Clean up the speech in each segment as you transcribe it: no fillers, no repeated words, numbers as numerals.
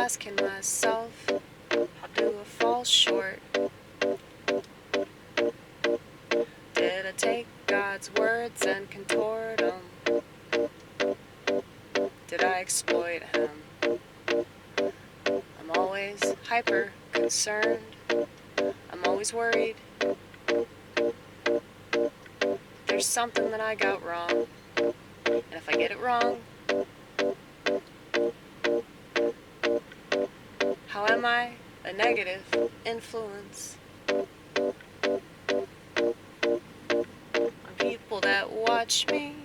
asking myself, how do I fall short? Did I take God's words and contort them? Did I exploit him? I'm always hyper concerned. I'm always worried. There's something that I got wrong. And if I get it wrong, how am I a negative influence on people that watch me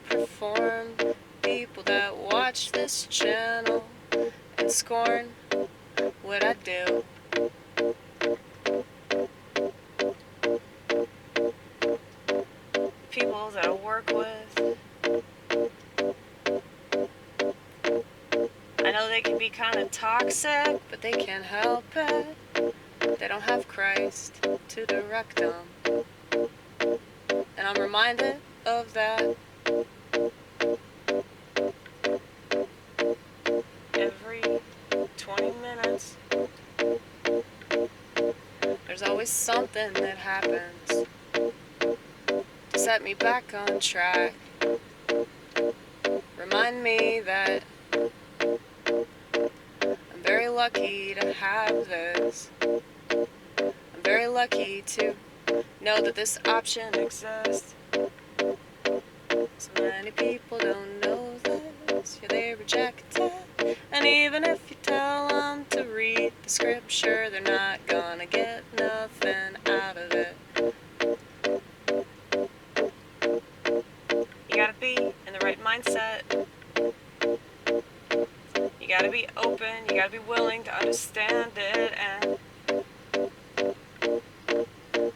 perform, people that watch this channel and scorn what I do? People that I work with, I know they can be kind of toxic, but they can't help it. They don't have Christ to direct them. And I'm reminded of that every 20 minutes. There's always something that happens to set me back on track. Remind me that I'm very lucky to have this. I'm very lucky to know that this option exists. So many people don't know this, yeah, they reject it. And even if you tell them to read the scripture, they're not gonna get nothing out of it. You gotta be in the right mindset. You gotta be open, you gotta be willing to understand it and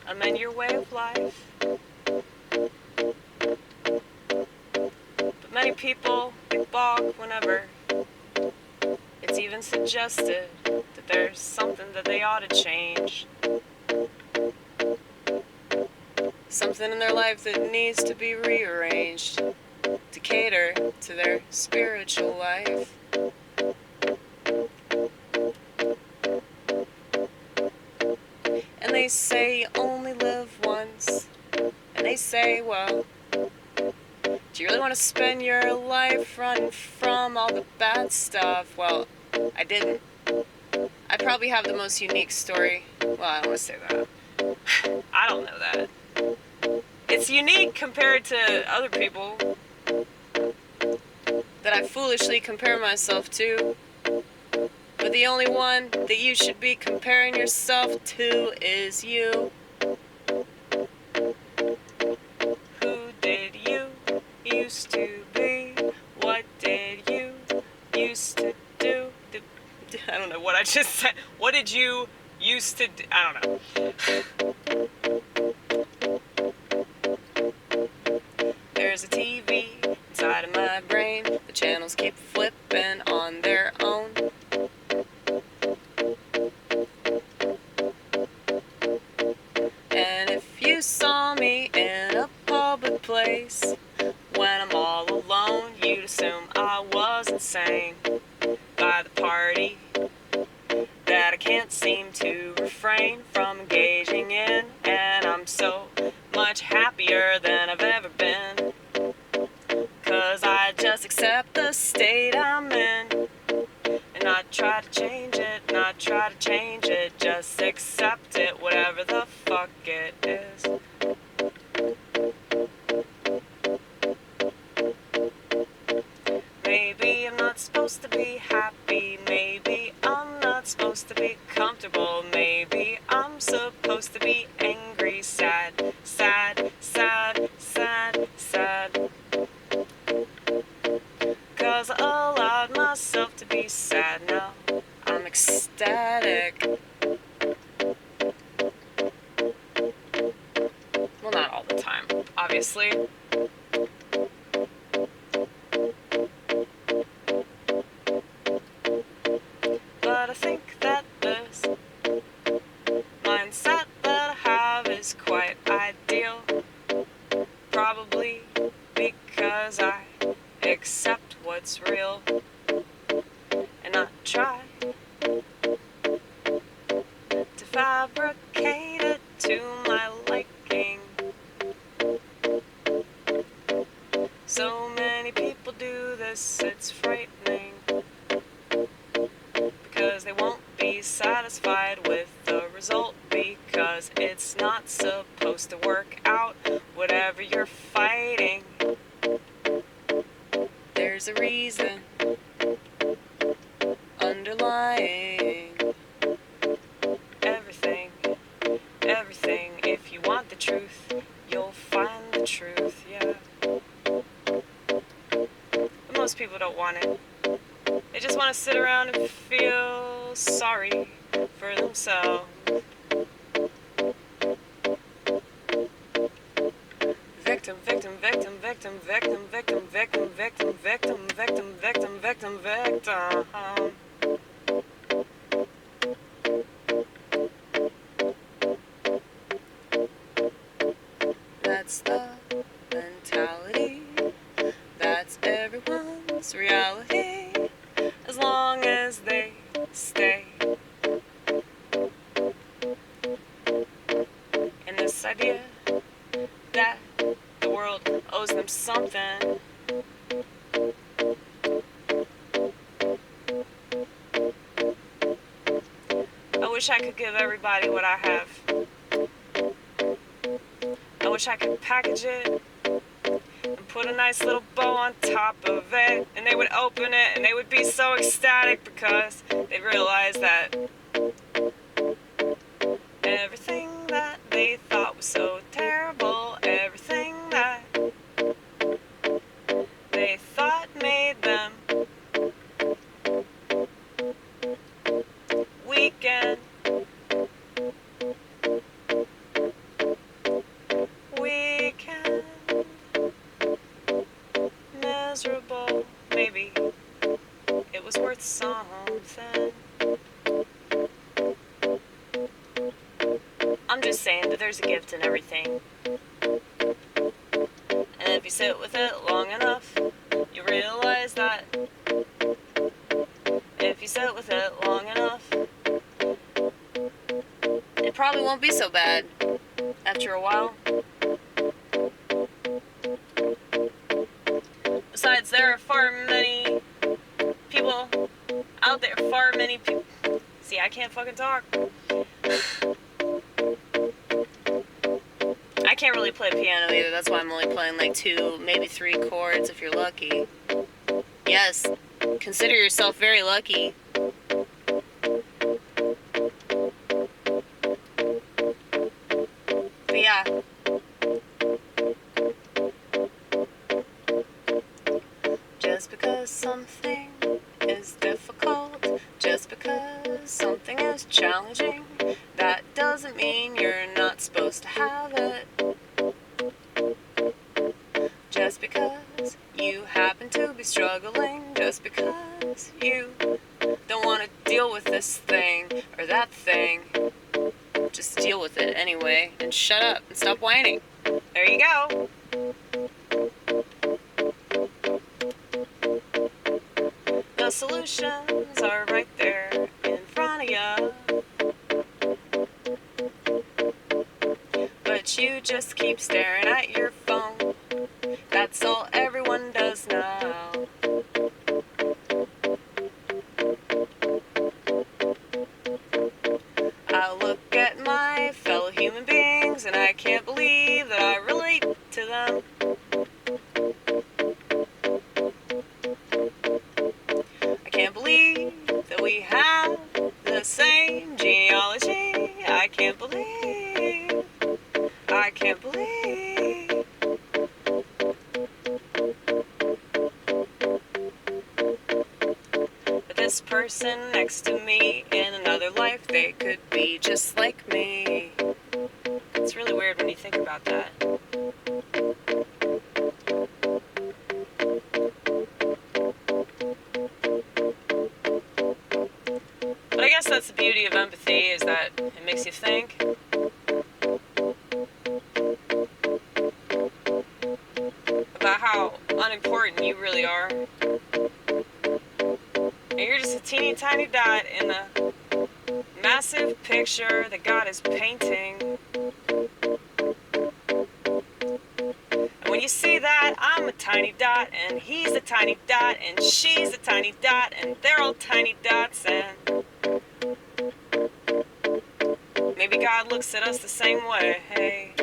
amend your way of life. But many people balk whenever it's even suggested that there's something that they ought to change. Something in their life that needs to be rearranged to cater to their spiritual life. And they say you only live once. And they say, well, do you really want to spend your life running from all the bad stuff? Well, I didn't. I probably have the most unique story. Well, I don't want to say that. I don't know that. It's unique compared to other people that I foolishly compare myself to. But the only one that you should be comparing yourself to is you. Who did you used to be? What did you used to do? I don't know what I just said. What did you used to do? I don't know. There's a TV inside of my brain. The channels keep flipping on their own. And if you saw me in a public place when I'm all alone, you'd assume I was insane by the party that I can't seem to refrain from engaging in. And I'm so much happier than I've ever been, 'cause I just accept the state I'm in and not try to change it, not try to change it, just accept it, whatever the fuck it is. Maybe I'm not supposed to be happy, maybe I'm not supposed to be comfortable, maybe I'm supposed to be angry, sad, sad, sad, sad, sad. 'Cause I allowed myself to be sad, now I'm ecstatic. Well, not all the time, obviously. But I think that this mindset that I have is quite ideal. Probably because I accept what's real and not try fabricated to my liking. So many people do this, it's frightening, because they won't be satisfied with the result, because it's not supposed to work out. Whatever you're fighting, there's a reason underlying everything. Everything. If you want the truth, you'll find the truth, yeah. But most people don't want it. They just want to sit around and feel sorry for themselves. Victim, victim, victim, victim, victim, victim, victim, victim, victim, victim, victim, victim, victim. That's the mentality. That's everyone's reality. As long as they stay in this idea that the world owes them something. I wish I could give everybody what I have. I wish I could package it and put a nice little bow on top of it, and they would open it and they would be so ecstatic because they'd realize that everything that they thought was so terrible, everything that they thought made them weaken. Weaken. Miserable. Maybe it was worth something. I'm just saying that there's a gift in everything. And if you sit with it long enough, you realize that if you sit with it long enough, it probably won't be so bad after a while. Besides, there are far many people out there, far many people. See, I can't fucking talk. I can't really play piano either, that's why I'm only playing like 2, maybe 3 chords if you're lucky. Yes, consider yourself very lucky. But yeah. Just because something is difficult, just because something is challenging, that doesn't mean you're not supposed to have it. Just because you happen to be struggling, just because you don't want to deal with this thing or that thing, just deal with it anyway and shut up and stop whining. There you go. The solutions are right there in front of you, but you just keep staring at your phone. That's all everyone does now. I look at my fellow human beings and I can't believe that I relate to them. I can't believe that we have the same genealogy. I can't believe. I can't believe. But this person next to me in another life, they could be just like me. It's really weird when you think about that. But I guess that's the beauty of empathy, is that it makes you think. About how unimportant you really are. And you're just a teeny tiny dot in the massive picture that God is painting. And when you see that, I'm a tiny dot, and he's a tiny dot, and she's a tiny dot, and they're all tiny dots, and maybe God looks at us the same way. Hey.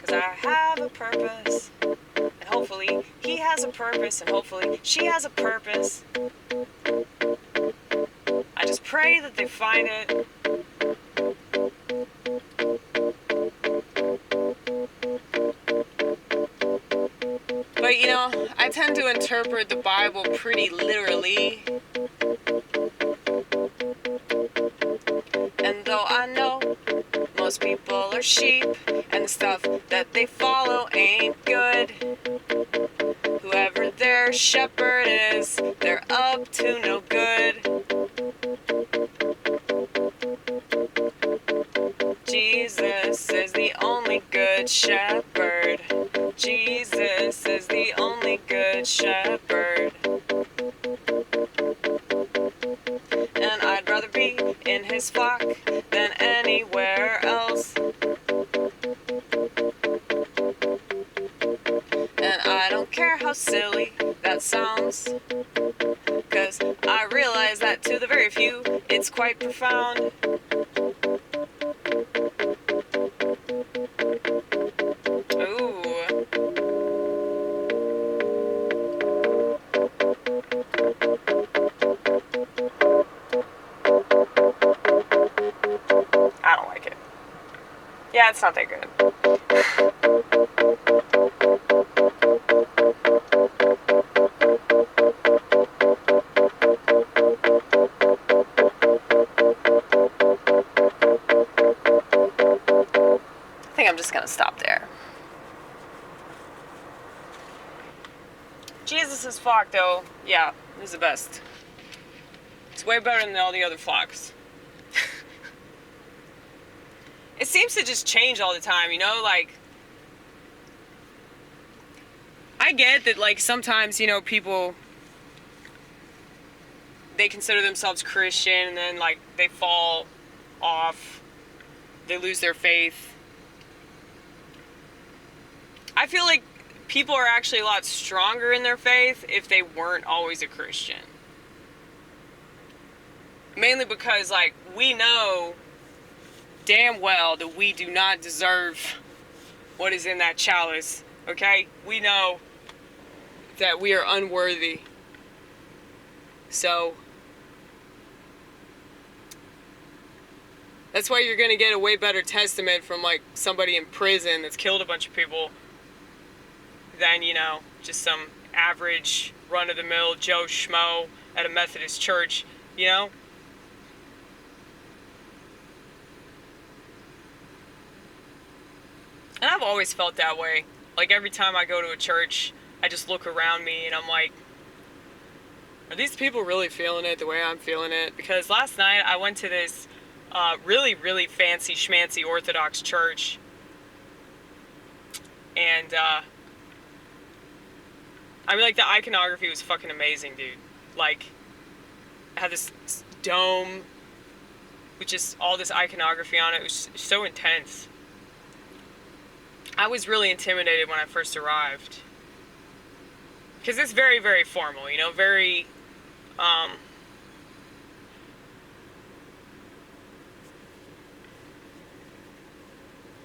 Cause I have a purpose, and hopefully he has a purpose, and hopefully she has a purpose. I just pray that they find it. But you know, I tend to interpret the Bible pretty literally. And though I know most people are sheep, and the stuff that they follow ain't good, whoever their shepherd is, they're up to no good. Jesus is the only good shepherd. Jesus is the only good shepherd. And I'd rather be in his flock than anywhere else. And I don't care how silly that sounds, 'cause I realize that to the very few, it's quite profound. Ooh. I don't like it. Yeah, it's not that good. I think I'm just gonna stop there. Jesus' flock, though, yeah, is the best. It's way better than all the other flocks. It seems to just change all the time, you know, like, I get that, like, sometimes, you know, people, they consider themselves Christian, and then, like, they fall off, they lose their faith. I feel like people are actually a lot stronger in their faith if they weren't always a Christian. Mainly because, like, we know damn well that we do not deserve what is in that chalice, okay? We know that we are unworthy. So, that's why you're gonna get a way better testament from, like, somebody in prison that's killed a bunch of people than, you know, just some average run-of-the-mill Joe Schmo at a Methodist church, you know? And I've always felt that way. Like, every time I go to a church, I just look around me and I'm like, are these people really feeling it the way I'm feeling it? Because last night I went to this really, really fancy schmancy Orthodox church. And, I mean, like, the iconography was fucking amazing, dude. Like, it had this dome with just all this iconography on it. It was so intense. I was really intimidated when I first arrived. Because it's very, very formal, you know, very,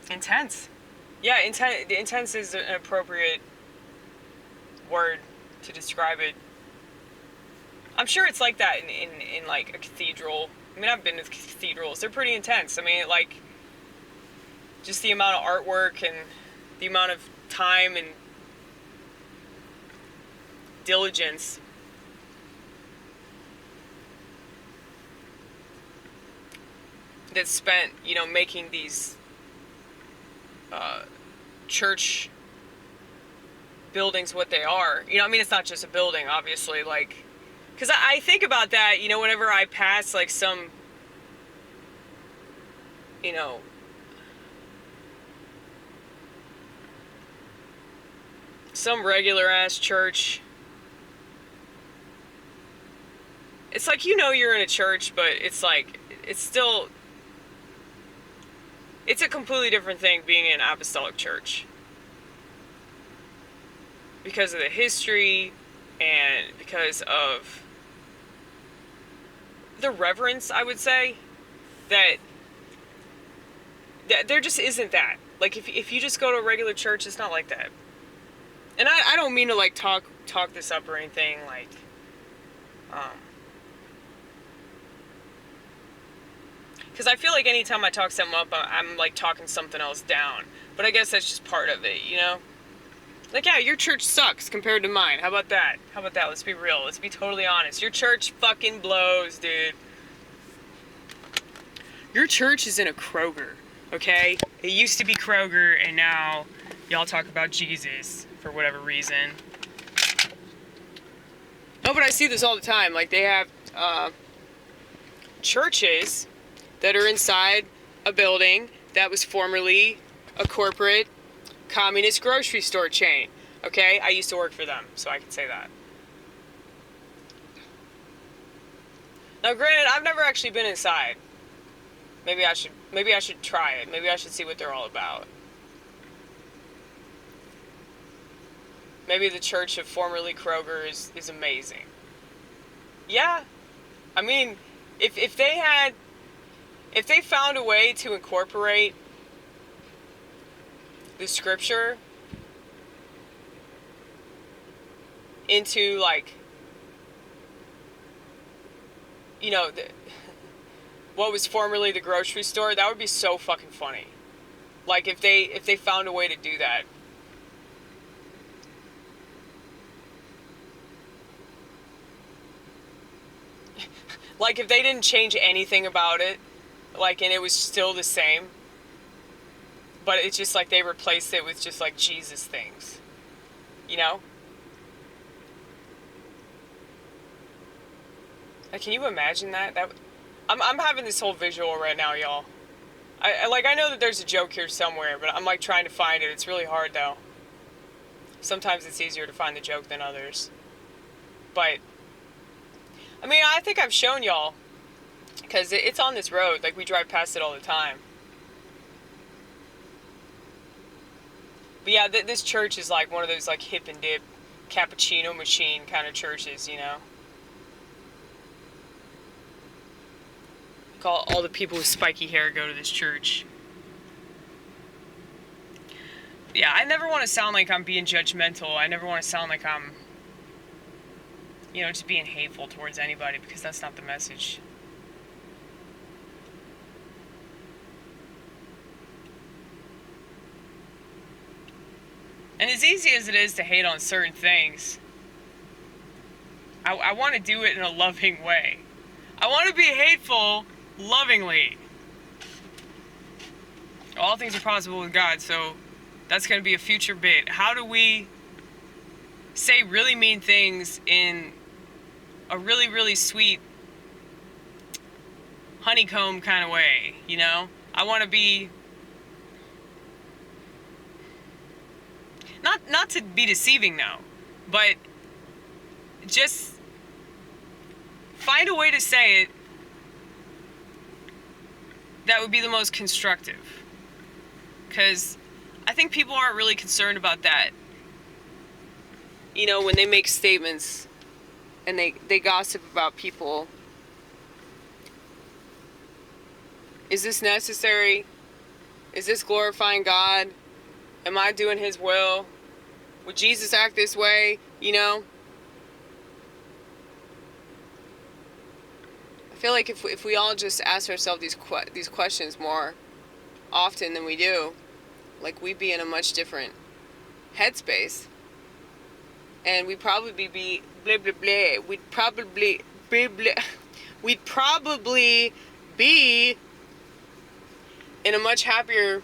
intense. Yeah, intense is an appropriate word to describe it. I'm sure it's like that in like a cathedral. I mean, I've been to cathedrals. They're pretty intense. I mean, like, just the amount of artwork and the amount of time and diligence that's spent, you know, making these church buildings what they are. You know, I mean, it's not just a building, obviously, like, because I think about that, you know, whenever I pass, like, some, you know, some regular ass church, it's like, you know, you're in a church, but it's like, it's still, it's a completely different thing being in an apostolic church. Because of the history and because of the reverence, I would say, that there just isn't that. Like, if you just go to a regular church, it's not like that. And I don't mean to, like, talk this up or anything, like, because I feel like anytime I talk something up, I'm, like, talking something else down. But I guess that's just part of it, you know? Like, yeah, your church sucks compared to mine. How about that? How about that? Let's be real. Let's be totally honest. Your church fucking blows, dude. Your church is in a Kroger, okay? It used to be Kroger, and now y'all talk about Jesus for whatever reason. No, but I see this all the time. Like, they have churches that are inside a building that was formerly a corporate communist grocery store chain. Okay? I used to work for them, so I can say that. Now, granted, I've never actually been inside. Maybe I should try it. Maybe I should see what they're all about. Maybe the church of formerly Kroger is amazing. Yeah. I mean, if they found a way to incorporate the scripture into, like, you know, what was formerly the grocery store, that would be so fucking funny. Like, if they found a way to do that. Like, if they didn't change anything about it, like, and it was still the same, but it's just like they replaced it with just, like, Jesus things. You know? Like, can you imagine that? I'm having this whole visual right now, y'all. I know that there's a joke here somewhere, but I'm, like, trying to find it. It's really hard, though. Sometimes it's easier to find the joke than others. But, I mean, I think I've shown y'all, because it's on this road. Like, we drive past it all the time. But yeah, this church is like one of those, like, hip and dip, cappuccino machine kind of churches, you know? All the people with spiky hair go to this church. Yeah, I never want to sound like I'm being judgmental. I never want to sound like I'm, you know, just being hateful towards anybody, because that's not the message. And as easy as it is to hate on certain things, I want to do it in a loving way. I want to be hateful lovingly. All things are possible with God, so that's going to be a future bit. How do we say really mean things in a really, really sweet honeycomb kind of way, you know? I want to be... Not to be deceiving, though, but just find a way to say it that would be the most constructive. Because I think people aren't really concerned about that. You know, when they make statements and they gossip about people. Is this necessary? Is this glorifying God? Am I doing His will? Would Jesus act this way? You know? I feel like if we all just ask ourselves these questions more often than we do, like, we'd be in a much different headspace. And we'd probably be blah blah blah. We'd probably blah blah. We'd probably be in a much happier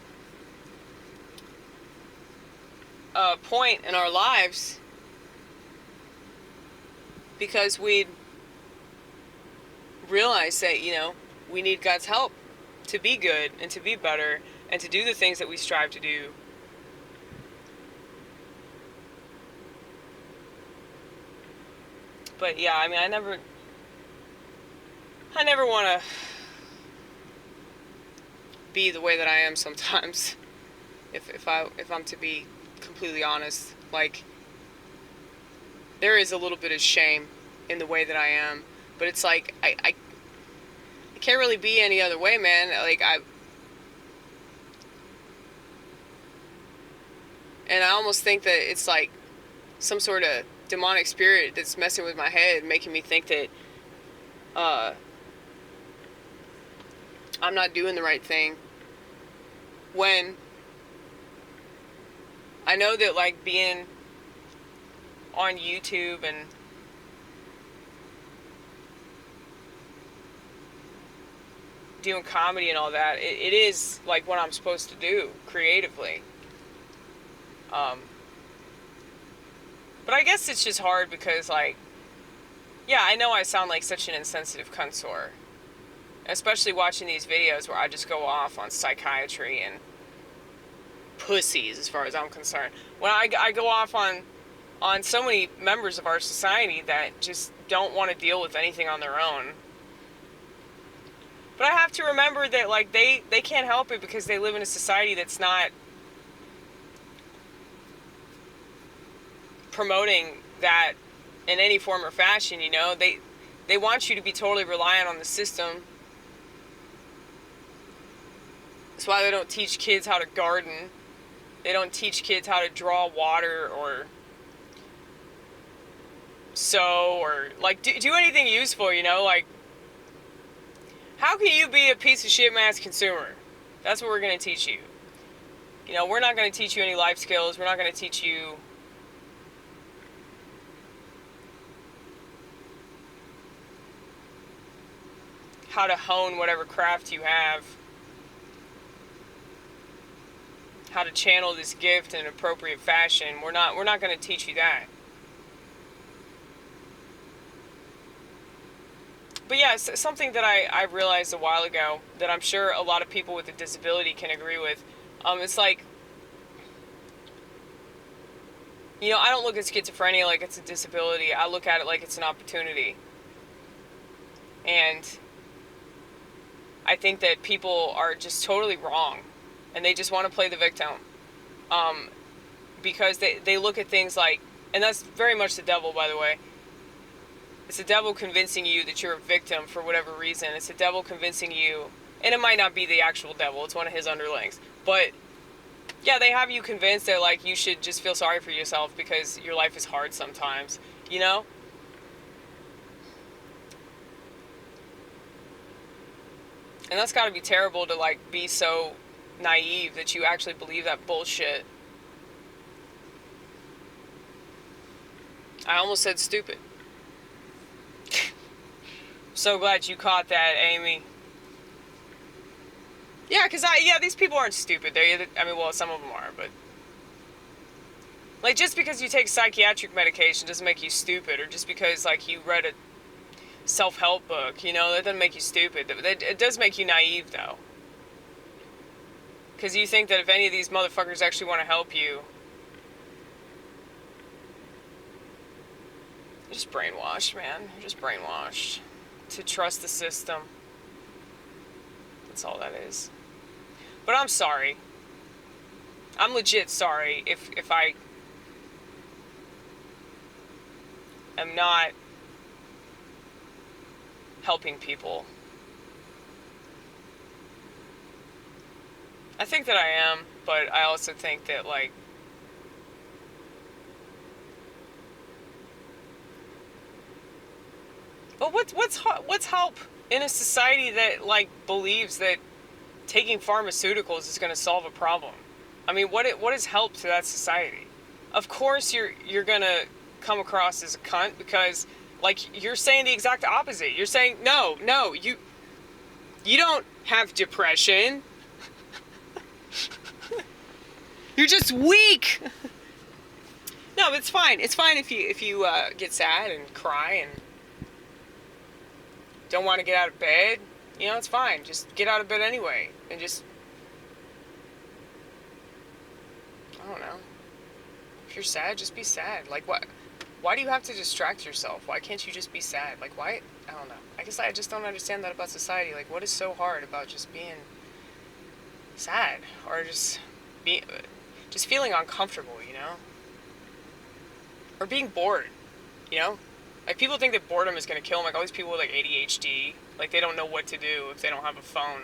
point in our lives, because we'd realize that, you know, we need God's help to be good and to be better and to do the things that we strive to do. But yeah, I mean, I never want to be the way that I am sometimes. If I'm to be completely honest, like, there is a little bit of shame in the way that I am, but it's like I can't really be any other way, man. Like, I almost think that it's like some sort of demonic spirit that's messing with my head, making me think that I'm not doing the right thing, when I know that, like, being on YouTube and doing comedy and all that, it is like what I'm supposed to do creatively. But I guess it's just hard because, like, yeah, I know I sound like such an insensitive cunsor, especially watching these videos where I just go off on psychiatry and pussies, as far as I'm concerned. When I go off on so many members of our society that just don't want to deal with anything on their own. But I have to remember that, like, they can't help it because they live in a society that's not promoting that in any form or fashion, you know. They want you to be totally reliant on the system. That's why they don't teach kids how to garden. They don't teach kids how to draw water or sew or, like, do anything useful, you know. Like, how can you be a piece of shit mass consumer? That's what we're going to teach you. You know, we're not going to teach you any life skills. We're not going to teach you how to hone whatever craft you have, how to channel this gift in an appropriate fashion. We're not going to teach you that. But yeah, it's something that I realized a while ago that I'm sure a lot of people with a disability can agree with. It's like, you know, I don't look at schizophrenia like it's a disability. I look at it like it's an opportunity. And I think that people are just totally wrong, and they just want to play the victim, because they look at things like, and that's very much the devil, by the way. It's the devil convincing you that you're a victim for whatever reason. It's the devil convincing you, and it might not be the actual devil, it's one of his underlings, but yeah, they have you convinced that, like, you should just feel sorry for yourself because your life is hard sometimes, you know? And that's gotta be terrible to, like, be so naive that you actually believe that bullshit. I almost said stupid. So glad you caught that, Amy. Yeah, because these people aren't stupid. Well, some of them are, but, like, just because you take psychiatric medication doesn't make you stupid, or just because, like, you read a self-help book, you know, that doesn't make you stupid. It does make you naive, though. Because you think that if any of these motherfuckers actually want to help you, you're just brainwashed, man. You're just brainwashed to trust the system. That's all that is. But I'm sorry. I'm legit sorry if I am not helping people. I think that I am, but I also think that, like, but what's help in a society that, like, believes that taking pharmaceuticals is going to solve a problem? I mean, what is help to that society? Of course you're going to come across as a cunt because, like, you're saying the exact opposite. You're saying, no, you don't have depression. You're just weak. No, but it's fine. It's fine if you get sad and cry and don't want to get out of bed. You know, it's fine. Just get out of bed anyway. And just, I don't know. If you're sad, just be sad. Like, why do you have to distract yourself? Why can't you just be sad? Like, why? I don't know. I guess I just don't understand that about society. Like, what is so hard about just being sad or just feeling uncomfortable, you know? Or being bored, you know? Like, people think that boredom is going to kill them. Like, all these people with, like, ADHD, like, they don't know what to do if they don't have a phone.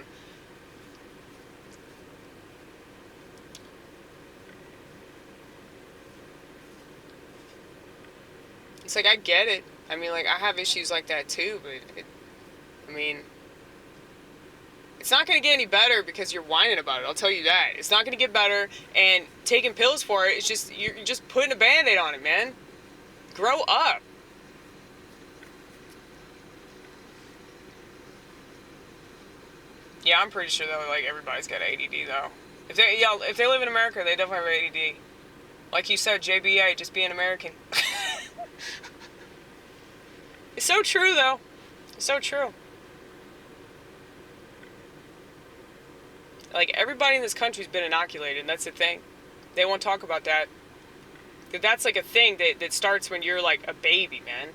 It's like, I get it. I mean, like, I have issues like that, too, but, I mean, it's not going to get any better because you're whining about it. I'll tell you that. It's not going to get better, and taking pills for it, it's just, you're just putting a Band-Aid on it, man. Grow up. Yeah, I'm pretty sure though, like, everybody's got ADD though. If they live in America, they definitely have ADD. Like you said, JBA, just be an American. It's so true though. It's so true. Like, everybody in this country's been inoculated, and that's the thing. They won't talk about that. That's like a thing that starts when you're like a baby, man.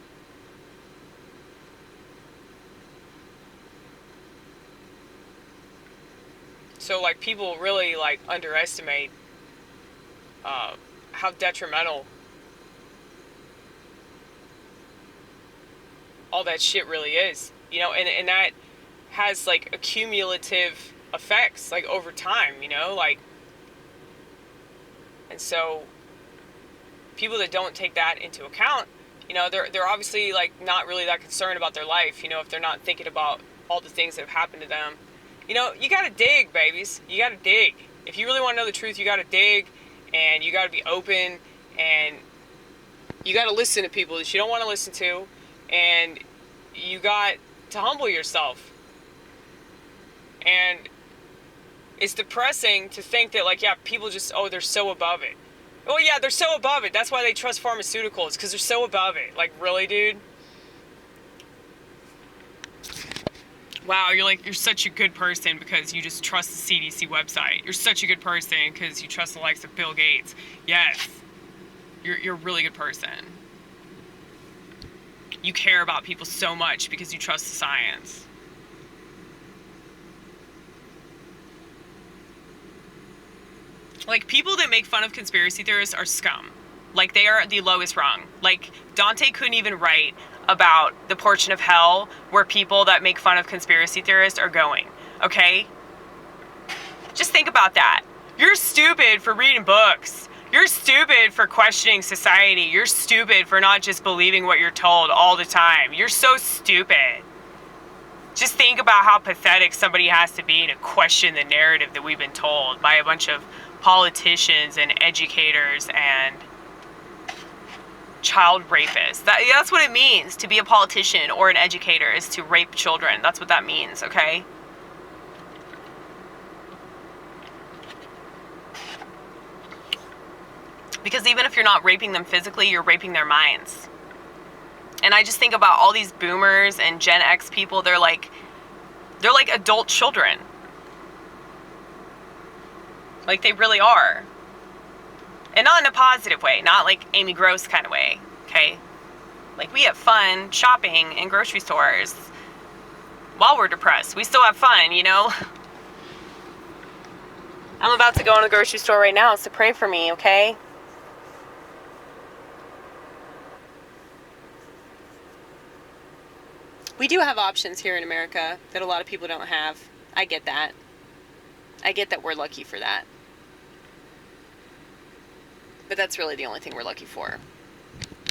So, like, people really, like, underestimate how detrimental all that shit really is. You know, and that has, like, accumulative effects, like, over time, you know? Like, and so people that don't take that into account, you know, they're obviously, like, not really that concerned about their life, you know, if they're not thinking about all the things that have happened to them. You know, you gotta dig, babies. You gotta dig. If you really want to know the truth, you gotta dig, and you gotta be open, and you gotta listen to people that you don't want to listen to, and you got to humble yourself. And it's depressing to think that, like, yeah, people just, oh, they're so above it. Well, yeah, they're so above it. That's why they trust pharmaceuticals, because they're so above it. Like, really, dude? Wow, you're such a good person because you just trust the CDC website. You're such a good person because you trust the likes of Bill Gates. Yes, you're a really good person. You care about people so much because you trust the science. Like, people that make fun of conspiracy theorists are scum. Like, they are the lowest rung. Like, Dante couldn't even write about the portion of hell where people that make fun of conspiracy theorists are going, okay? Just think about that. You're stupid for reading books. You're stupid for questioning society. You're stupid for not just believing what you're told all the time. You're so stupid. Just think about how pathetic somebody has to be to question the narrative that we've been told by a bunch of politicians and educators and child rapists. That's what it means to be a politician or an educator, is to rape children. That's what that means, okay? Because even if you're not raping them physically, you're raping their minds. And I just think about all these boomers and Gen X people, they're like adult children. Like, they really are. And not in a positive way, not like Amy Gross kind of way, okay? Like, we have fun shopping in grocery stores while we're depressed. We still have fun, you know? I'm about to go in the grocery store right now, so pray for me, okay? We do have options here in America that a lot of people don't have. I get that. I get that we're lucky for that. But that's really the only thing we're lucky for.